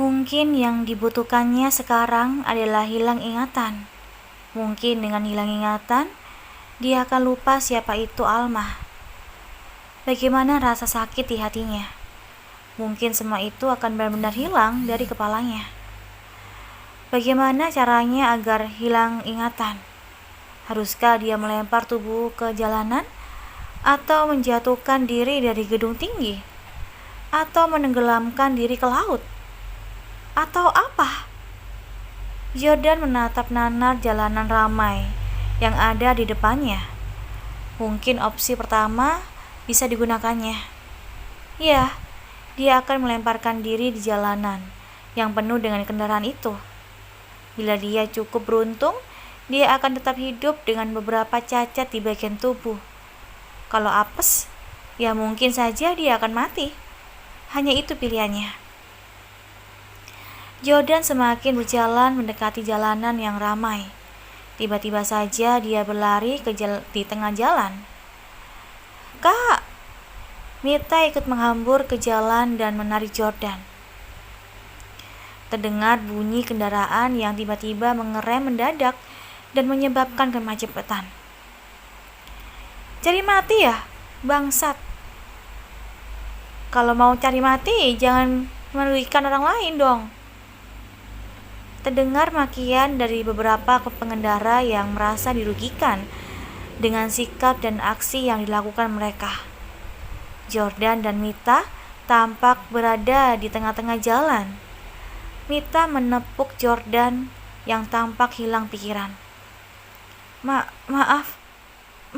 Mungkin yang dibutuhkannya sekarang adalah hilang ingatan. Mungkin dengan hilang ingatan, dia akan lupa siapa itu Alma. Bagaimana rasa sakit di hatinya. Mungkin semua itu akan benar-benar hilang dari kepalanya. Bagaimana caranya agar hilang ingatan? Haruskah dia melempar tubuh ke jalanan? Atau menjatuhkan diri dari gedung tinggi? Atau menenggelamkan diri ke laut? Atau apa? Jordan menatap nanar jalanan ramai yang ada di depannya. Mungkin opsi pertama bisa digunakannya. Ya, dia akan melemparkan diri di jalanan yang penuh dengan kendaraan itu. Bila dia cukup beruntung, dia akan tetap hidup dengan beberapa cacat di bagian tubuh. Kalau apes, ya mungkin saja dia akan mati. Hanya itu pilihannya. Jordan semakin berjalan mendekati jalanan yang ramai. Tiba-tiba saja dia berlari di tengah jalan. "Kak!" Mita ikut menghambur ke jalan dan menarik Jordan. Terdengar bunyi kendaraan yang tiba-tiba mengerem mendadak dan menyebabkan kemacetan. "Cari mati ya, bangsat! Kalau mau cari mati, jangan merugikan orang lain dong." Terdengar makian dari beberapa pengendara yang merasa dirugikan dengan sikap dan aksi yang dilakukan mereka. Jordan dan Mita tampak berada di tengah-tengah jalan. Mita menepuk Jordan yang tampak hilang pikiran.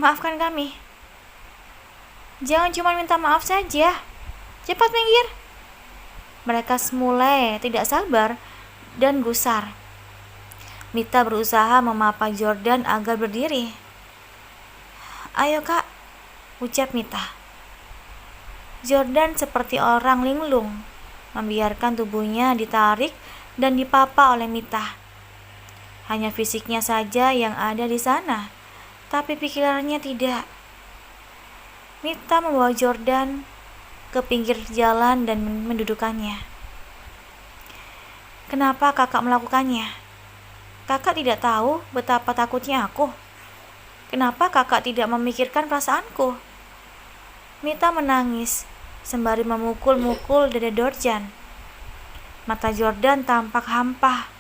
Maafkan kami. Jangan cuma minta maaf saja. Cepat minggir." Mereka mulai tidak sabar dan gusar. Mita berusaha memapa Jordan agar berdiri. "Ayo kak," ucap Mita. Jordan seperti orang linglung, membiarkan tubuhnya ditarik dan dipapa oleh Mita. Hanya fisiknya saja yang ada di sana, tapi pikirannya tidak. Mita membawa Jordan ke pinggir jalan dan mendudukannya. "Kenapa kakak melakukannya? Kakak tidak tahu betapa takutnya aku. Kenapa kakak tidak memikirkan perasaanku?" Mita menangis sembari memukul-mukul dada Jordan. Mata Jordan tampak hampa.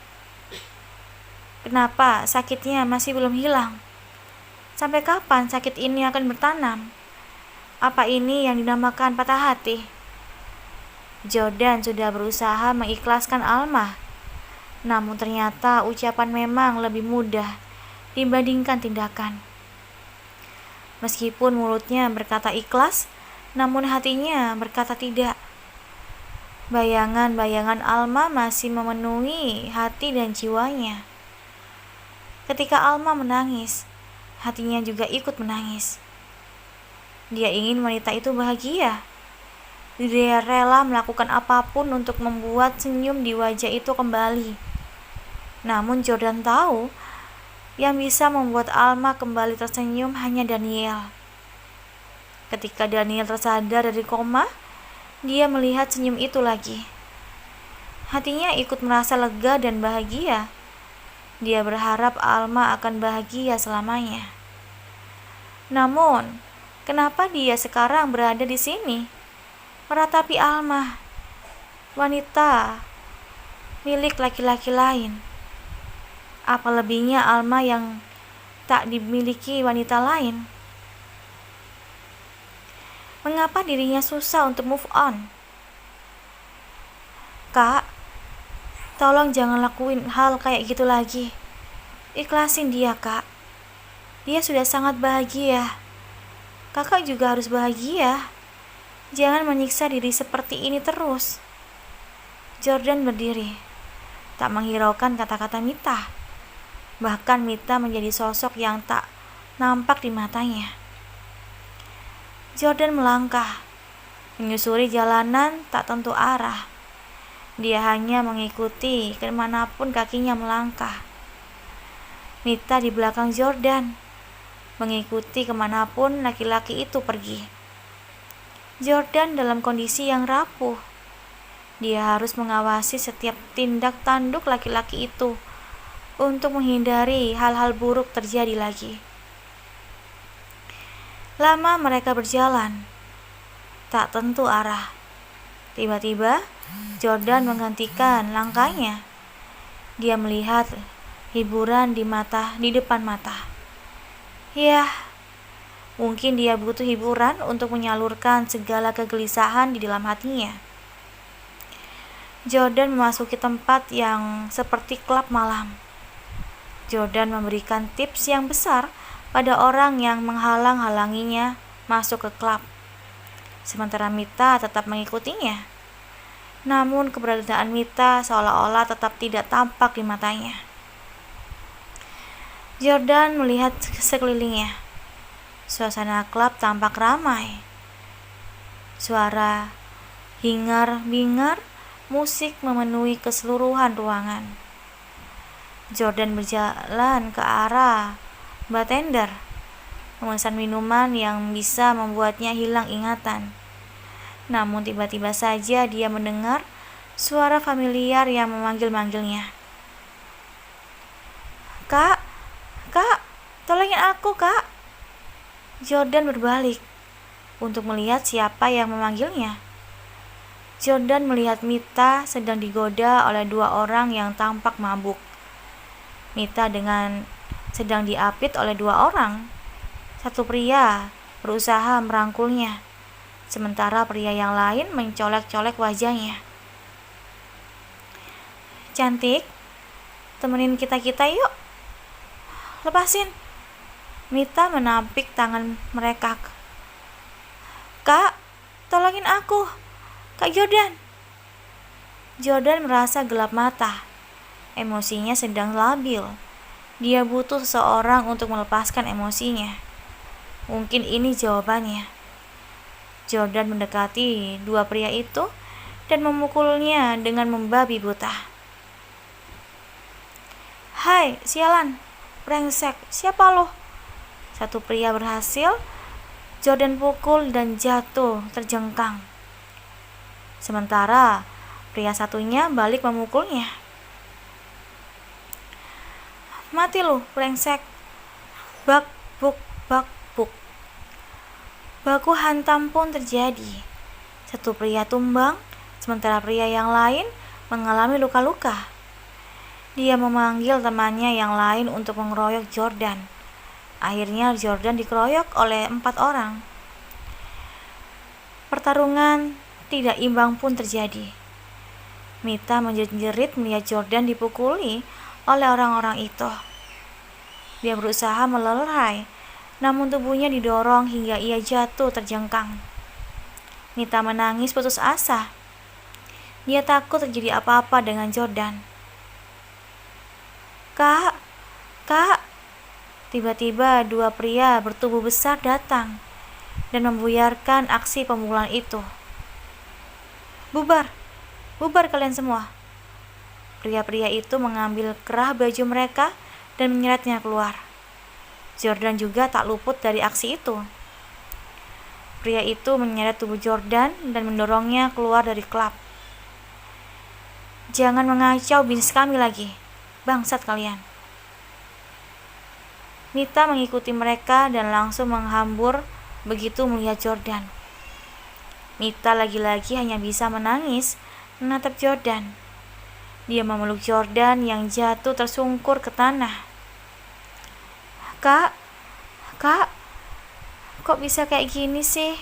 Kenapa sakitnya masih belum hilang? Sampai kapan sakit ini akan bertanam? Apa ini yang dinamakan patah hati? Jordan sudah berusaha mengikhlaskan Alma, namun ternyata ucapan memang lebih mudah dibandingkan tindakan. Meskipun mulutnya berkata ikhlas, namun hatinya berkata tidak. Bayangan-bayangan Alma masih memenuhi hati dan jiwanya. Ketika Alma menangis, hatinya juga ikut menangis. Dia ingin wanita itu bahagia. Dia rela melakukan apapun untuk membuat senyum di wajah itu kembali. Namun Jordan tahu, yang bisa membuat Alma kembali tersenyum hanya Daniel. Ketika Daniel tersadar dari koma, dia melihat senyum itu lagi. Hatinya ikut merasa lega dan bahagia. Dia berharap Alma akan bahagia selamanya. Namun, kenapa dia sekarang berada di sini? Meratapi Alma, wanita milik laki-laki lain. Apa lebihnya Alma yang tak dimiliki wanita lain? Mengapa dirinya susah untuk move on? "Kak, tolong jangan lakuin hal kayak gitu lagi. Ikhlasin dia, Kak. Dia sudah sangat bahagia. Kakak juga harus bahagia. Jangan menyiksa diri seperti ini terus." Jordan berdiri, tak menghiraukan kata-kata Mita. Bahkan Mita menjadi sosok yang tak nampak di matanya. Jordan melangkah, menyusuri jalanan tak tentu arah. Dia hanya mengikuti kemanapun kakinya melangkah. Mita di belakang Jordan, mengikuti kemanapun laki-laki itu pergi. Jordan dalam kondisi yang rapuh. Dia harus mengawasi setiap tindak tanduk laki-laki itu untuk menghindari hal-hal buruk terjadi lagi. Lama mereka berjalan, tak tentu arah. Tiba-tiba, Jordan menghentikan langkahnya. Dia melihat hiburan di depan mata. Yah, mungkin dia butuh hiburan untuk menyalurkan segala kegelisahan di dalam hatinya. Jordan memasuki tempat yang seperti klub malam. Jordan memberikan tips yang besar pada orang yang menghalang-halanginya masuk ke klub. Sementara Mita tetap mengikutinya. Namun keberadaan Mita seolah-olah tetap tidak tampak di matanya. Jordan melihat sekelilingnya. Suasana klub tampak ramai. Suara hingar-bingar musik memenuhi keseluruhan ruangan. Jordan berjalan ke arah bartender, memesan minuman yang bisa membuatnya hilang ingatan. Namun tiba-tiba saja dia mendengar suara familiar yang memanggil-manggilnya. Kak, tolongin aku, Kak. Jordan berbalik untuk melihat siapa yang memanggilnya. Jordan melihat Mita sedang digoda oleh dua orang yang tampak mabuk. Mita sedang diapit oleh dua orang. Satu pria berusaha merangkulnya, sementara pria yang lain mencolek-colek wajahnya. Cantik, temenin kita yuk. Lepasin. Mita menampik tangan mereka. Kak, tolongin aku. Kak Jordan. Jordan merasa gelap mata. Emosinya sedang labil. Dia butuh seseorang untuk melepaskan emosinya. Mungkin ini jawabannya. Jordan mendekati dua pria itu dan memukulnya dengan membabi buta. Hai, sialan, brengsek, siapa lo? Satu pria berhasil Jordan pukul dan jatuh terjengkang. Sementara pria satunya balik memukulnya. Mati lu, brengsek. Bak, buk. Baku hantam pun terjadi. Satu pria tumbang, sementara pria yang lain mengalami luka-luka. Dia memanggil temannya yang lain untuk mengeroyok Jordan. Akhirnya Jordan dikeroyok oleh 4 orang. Pertarungan tidak imbang pun terjadi. Mita menjerit melihat Jordan dipukuli oleh orang-orang itu. Dia berusaha melerai, namun tubuhnya didorong hingga ia jatuh terjengkang. Mita menangis putus asa. Dia takut terjadi apa-apa dengan Jordan. Kak. Tiba-tiba dua pria bertubuh besar datang dan membuyarkan aksi pemukulan itu. Bubar kalian semua. Pria-pria itu mengambil kerah baju mereka dan menyeretnya keluar. Jordan juga tak luput dari aksi itu. Pria itu menyeret tubuh Jordan dan mendorongnya keluar dari klub. Jangan mengacau bisnis kami lagi, bangsat kalian. Mita mengikuti mereka dan langsung menghambur begitu melihat Jordan. Mita lagi-lagi hanya bisa menangis menatap Jordan. Dia memeluk Jordan yang jatuh tersungkur ke tanah. Kak, kok bisa kayak gini sih?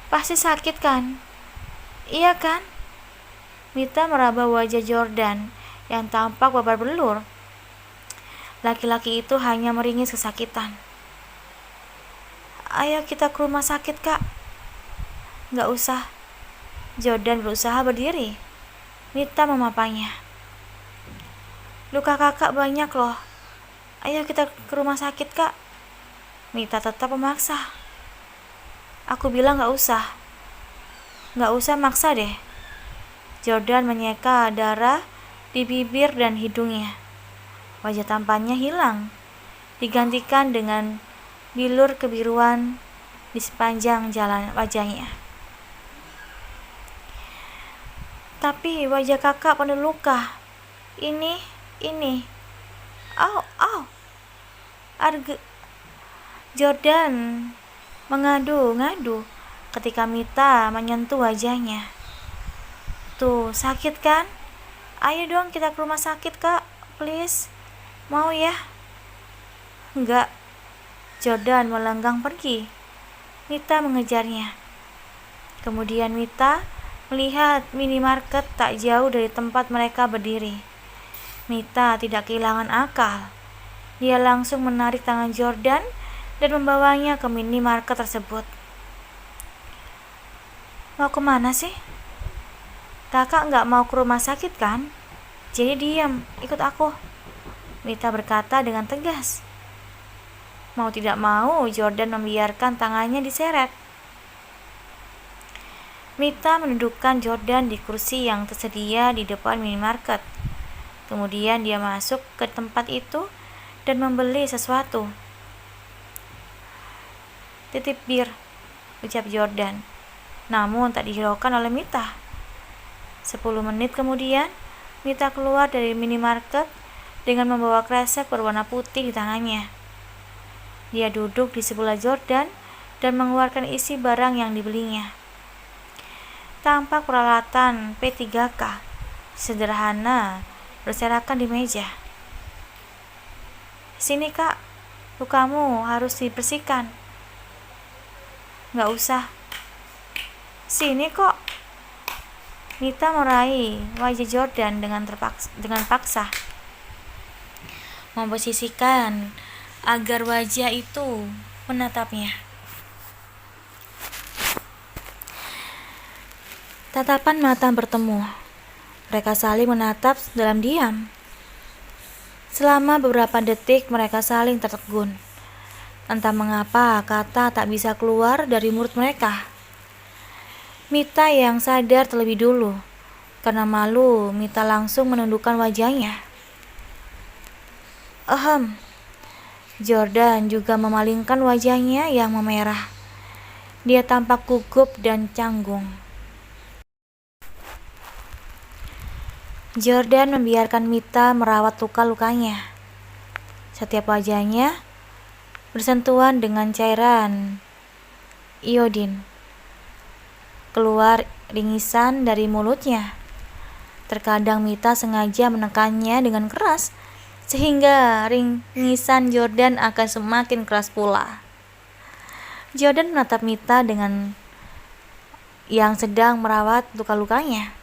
Pasti sakit kan? Iya kan? Mita meraba wajah Jordan yang tampak babar belur. Laki-laki itu hanya meringis kesakitan. Ayo kita ke rumah sakit, Kak. Gak usah. Jordan berusaha berdiri. Mita memapanya. Luka kakak banyak loh. Ayo kita ke rumah sakit, Kak. Mita tetap memaksa. Aku bilang gak usah. Gak usah maksa deh. Jordan menyeka darah di bibir dan hidungnya. Wajah tampannya hilang, digantikan dengan bilur kebiruan di sepanjang jalan wajahnya. Tapi wajah kakak penuh luka. Ini, ini. Au, au. Arge Jordan mengadu-ngadu ketika Mita menyentuh wajahnya. Tuh, sakit kan? Ayo dong kita ke rumah sakit, Kak. Please. Mau ya? Enggak. Jordan melenggang pergi. Mita mengejarnya. Kemudian Mita melihat minimarket tak jauh dari tempat mereka berdiri. Mita tidak kehilangan akal. Dia langsung menarik tangan Jordan dan membawanya ke minimarket tersebut. Mau kemana sih? Kakak nggak mau ke rumah sakit kan? Jadi diam, ikut aku. Mita berkata dengan tegas. Mau tidak mau, Jordan membiarkan tangannya diseret. Mita menundukkan Jordan di kursi yang tersedia di depan minimarket. Kemudian dia masuk ke tempat itu dan membeli sesuatu. Titip bir, ucap Jordan. Namun tak dihiraukan oleh Mita. 10 menit kemudian, Mita keluar dari minimarket dengan membawa kresek berwarna putih di tangannya. Dia duduk di sebelah Jordan dan mengeluarkan isi barang yang dibelinya. Tampak peralatan P3K sederhana berserakan di meja. Sini kak, lukamu harus dibersihkan. Nggak usah. Sini kok. Mita meraih wajah Jordan dengan paksa. Memposisikan agar wajah itu menatapnya. Tatapan mata bertemu. Mereka saling menatap dalam diam. Selama beberapa detik mereka saling tertegun. Entah mengapa kata tak bisa keluar dari mulut mereka. Mita yang sadar terlebih dulu. Karena malu, Mita langsung menundukkan wajahnya. Jordan juga memalingkan wajahnya yang memerah. Dia tampak gugup dan canggung. Jordan membiarkan Mita merawat luka-lukanya. Setiap wajahnya bersentuhan dengan cairan iodin. Keluar ringisan dari mulutnya. Terkadang Mita sengaja menekannya dengan keras, sehingga ringisan Jordan akan semakin keras pula. Jordan menatap Mita dengan yang sedang merawat luka-lukanya.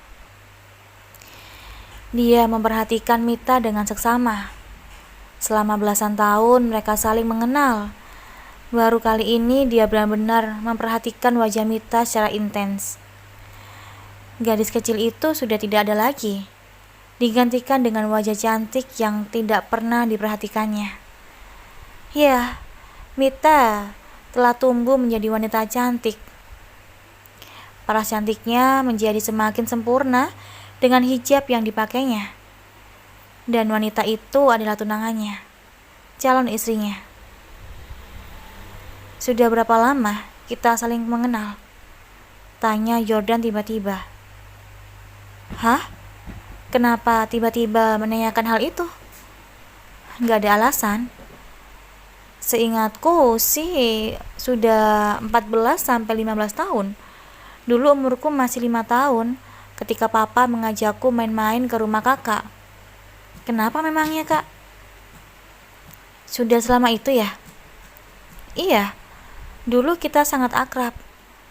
Dia memperhatikan Mita dengan seksama. Selama belasan tahun mereka saling mengenal. Baru kali ini dia benar-benar memperhatikan wajah Mita secara intens. Gadis kecil itu sudah tidak ada lagi, digantikan dengan wajah cantik yang tidak pernah diperhatikannya. Ya, Mita telah tumbuh menjadi wanita cantik. Paras cantiknya menjadi semakin sempurna dengan hijab yang dipakainya. Dan wanita itu adalah tunangannya, calon istrinya. Sudah berapa lama kita saling mengenal? Tanya Jordan tiba-tiba. Hah? Kenapa tiba-tiba menanyakan hal itu? Gak ada alasan. Seingatku sih sudah 14-15 tahun. Dulu umurku masih 5 tahun ketika papa mengajakku main-main ke rumah kakak. Kenapa memangnya kak? Sudah selama itu ya? Iya. Dulu kita sangat akrab,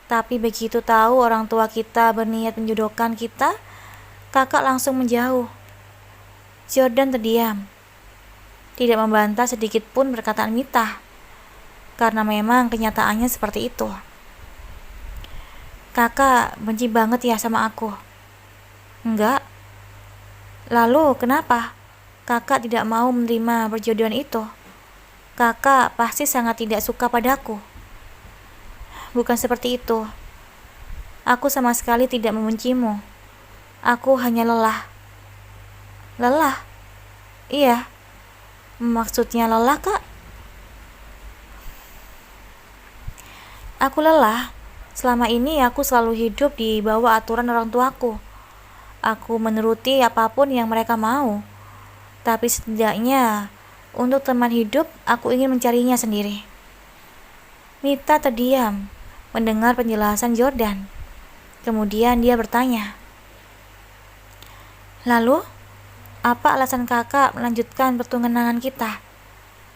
tapi begitu tahu orang tua kita berniat menjodohkan kita, kakak langsung menjauh. Jordan terdiam, tidak membantah sedikit pun perkataan Mita, karena memang kenyataannya seperti itu. Kakak benci banget ya sama aku? Enggak. Lalu kenapa kakak tidak mau menerima perjodohan itu? Kakak pasti sangat tidak suka padaku. Bukan seperti itu. Aku sama sekali tidak membencimu. Aku hanya lelah. Lelah? Iya. Maksudnya lelah, Kak? Aku lelah. Selama ini aku selalu hidup di bawah aturan orang tuaku. aku menuruti apapun yang mereka mau. Tapi setidaknya untuk teman hidup aku ingin mencarinya sendiri. Mita terdiam mendengar penjelasan Jordan. Kemudian dia bertanya, "Lalu, apa alasan kakak melanjutkan pertunangan kita?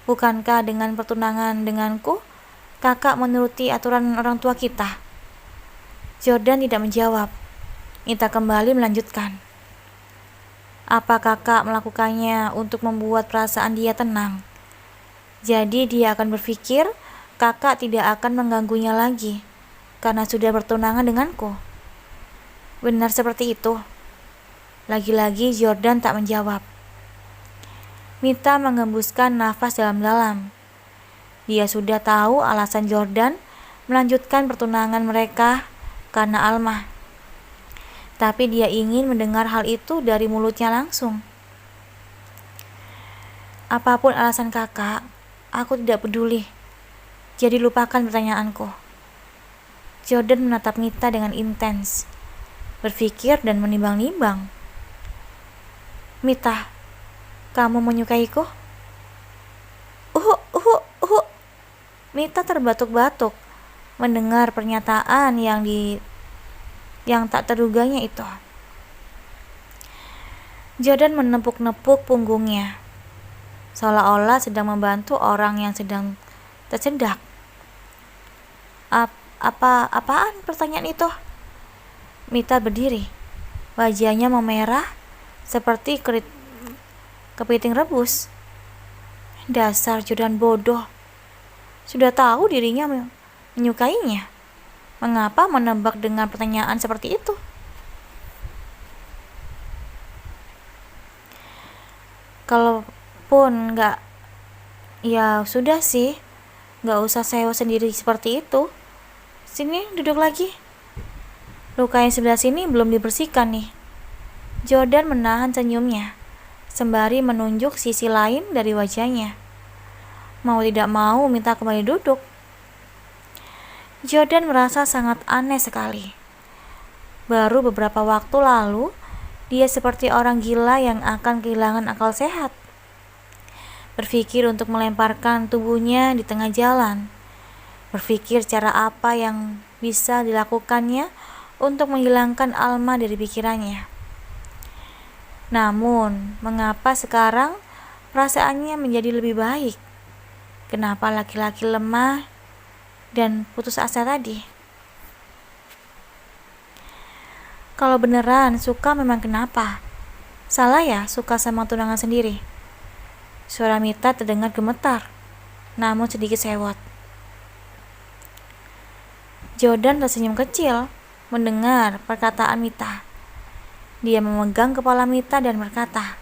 Bukankah dengan pertunangan denganku, kakak menuruti aturan orang tua kita?" Jordan tidak menjawab. Mita kembali melanjutkan, "Apa kakak melakukannya untuk membuat perasaan dia tenang? Jadi dia akan berpikir kakak tidak akan mengganggunya lagi karena sudah bertunangan denganku. Benar seperti itu?" Lagi-lagi Jordan tak menjawab. Mita mengembuskan nafas dalam-dalam. Dia sudah tahu alasan Jordan melanjutkan pertunangan mereka karena Alma. Tapi dia ingin mendengar hal itu dari mulutnya langsung. "Apapun alasan kakak, aku tidak peduli. Jadi lupakan pertanyaanku." Jordan menatap Mita dengan intens, berpikir dan menimbang-nimbang. "Mita, kamu menyukaiku?" Mita terbatuk-batuk mendengar pernyataan yang tak terduganya itu. Jordan menepuk-nepuk punggungnya, seolah-olah sedang membantu orang yang sedang tersedak. Apaan pertanyaan itu?" Mita berdiri, wajahnya memerah seperti kepiting rebus. Dasar Jordan bodoh. Sudah tahu dirinya menyukainya. Mengapa menebak dengan pertanyaan seperti itu? Kalaupun enggak, ya sudah sih. Enggak usah sewa sendiri seperti itu. Sini duduk lagi. Luka yang sebelah sini belum dibersihkan nih. Jordan menahan senyumnya, sembari menunjuk sisi lain dari wajahnya. Mau tidak mau minta kembali duduk. Jordan merasa sangat aneh sekali. Baru beberapa waktu lalu, dia seperti orang gila yang akan kehilangan akal sehat. Berpikir untuk melemparkan tubuhnya di tengah jalan. Berpikir cara apa yang bisa dilakukannya untuk menghilangkan Alma dari pikirannya. Namun, mengapa sekarang perasaannya menjadi lebih baik? Kenapa laki-laki lemah dan putus asa tadi? Kalau beneran suka memang kenapa? Salah ya suka sama tunangan sendiri? Suara Mita terdengar gemetar, namun sedikit sewot. Jordan tersenyum kecil mendengar perkataan Mita. Dia memegang kepala Mita dan berkata,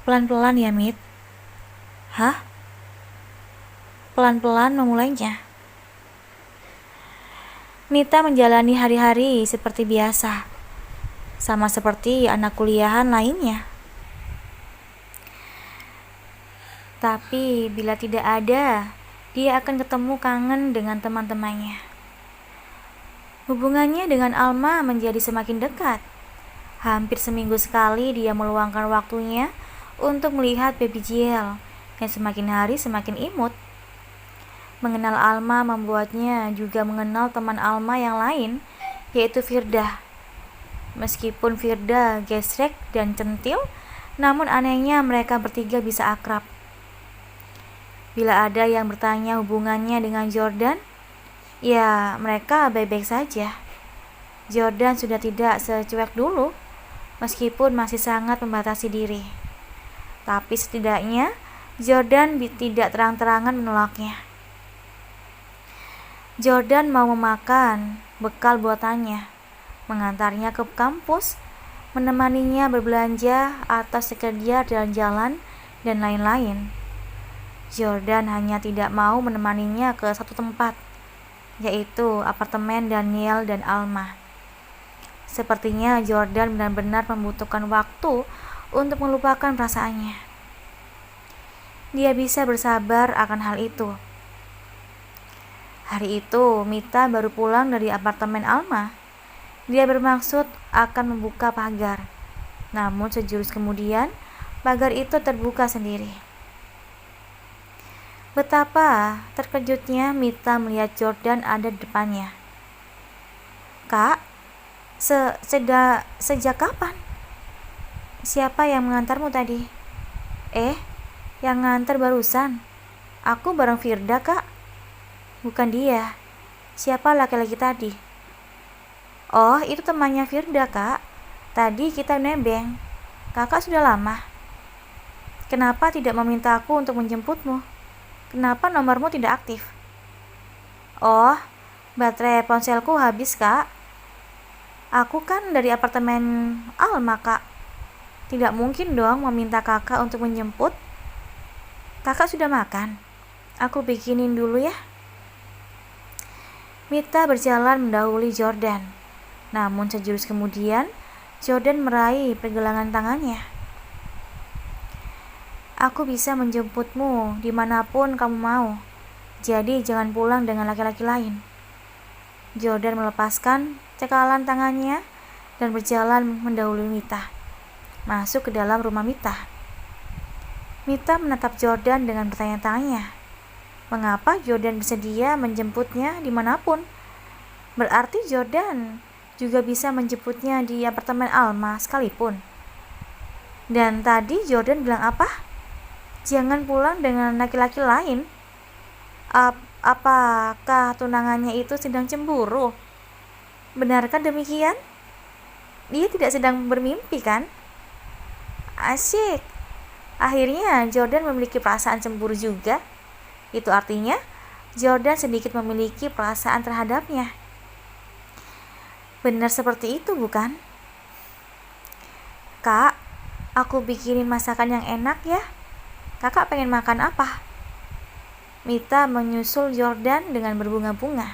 "Pelan-pelan ya, Mit." "Hah?" "Pelan-pelan memulainya." Mita menjalani hari-hari seperti biasa, sama seperti anak kuliahan lainnya. Tapi bila tidak ada, dia akan ketemu kangen dengan teman-temannya. Hubungannya dengan Alma menjadi semakin dekat. Hampir seminggu sekali dia meluangkan waktunya untuk melihat baby Jiel yang semakin hari semakin imut. Mengenal Alma membuatnya juga mengenal teman Alma yang lain, yaitu Firda. Meskipun Firda gesrek dan centil, namun anehnya mereka bertiga bisa akrab. Bila ada yang bertanya hubungannya dengan Jordan, ya mereka baik-baik saja. Jordan sudah tidak secuek dulu, meskipun masih sangat membatasi diri. Tapi setidaknya Jordan tidak terang-terangan menolaknya. Jordan mau memakan bekal buatannya, mengantarnya ke kampus, menemaninya berbelanja atau sekedar jalan-jalan dan lain-lain. Jordan hanya tidak mau menemaninya ke satu tempat, yaitu apartemen Daniel dan Alma. Sepertinya Jordan benar-benar membutuhkan waktu untuk melupakan perasaannya. Dia bisa bersabar akan hal itu. Hari itu, Mita baru pulang dari apartemen Alma. Dia bermaksud akan membuka pagar. Namun sejurus kemudian, pagar itu terbuka sendiri. Betapa terkejutnya Mita melihat Jordan ada di depannya. "Kak, sejak kapan? Siapa yang mengantarmu tadi?" Yang ngantar barusan. Aku bareng Firda, Kak." "Bukan dia. Siapa laki-laki tadi?" "Oh, itu temannya Firda, Kak. Tadi kita nebeng. Kakak sudah lama. Kenapa tidak meminta aku untuk menjemputmu? Kenapa nomormu tidak aktif?" "Oh, baterai ponselku habis, Kak. Aku kan dari apartemen Alma, Kak. Tidak mungkin dong meminta kakak untuk menjemput. Kakak sudah makan? Aku bikinin dulu ya." Mita berjalan mendahului Jordan. Namun sejurus kemudian, Jordan meraih pergelangan tangannya. "Aku bisa menjemputmu dimanapun kamu mau. Jadi jangan pulang dengan laki-laki lain." Jordan melepaskan cekalan tangannya dan berjalan mendahului Mita, masuk ke dalam rumah Mita. Mita menatap Jordan dengan bertanya-tanya. Mengapa Jordan bersedia menjemputnya dimanapun? Berarti Jordan juga bisa menjemputnya di apartemen Alma sekalipun. Dan tadi Jordan bilang apa? Jangan pulang dengan laki-laki lain. Apakah tunangannya itu sedang cemburu? Benarkah demikian? Dia tidak sedang bermimpi, kan? Asyik. Akhirnya Jordan memiliki perasaan cemburu juga. Itu artinya Jordan sedikit memiliki perasaan terhadapnya. Benar seperti itu, bukan? "Kak, aku bikinin masakan yang enak ya. Kakak pengen makan apa?" Mita menyusul Jordan dengan berbunga-bunga.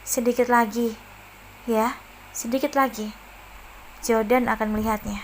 "Sedikit lagi, ya, sedikit lagi." Jordan akan melihatnya.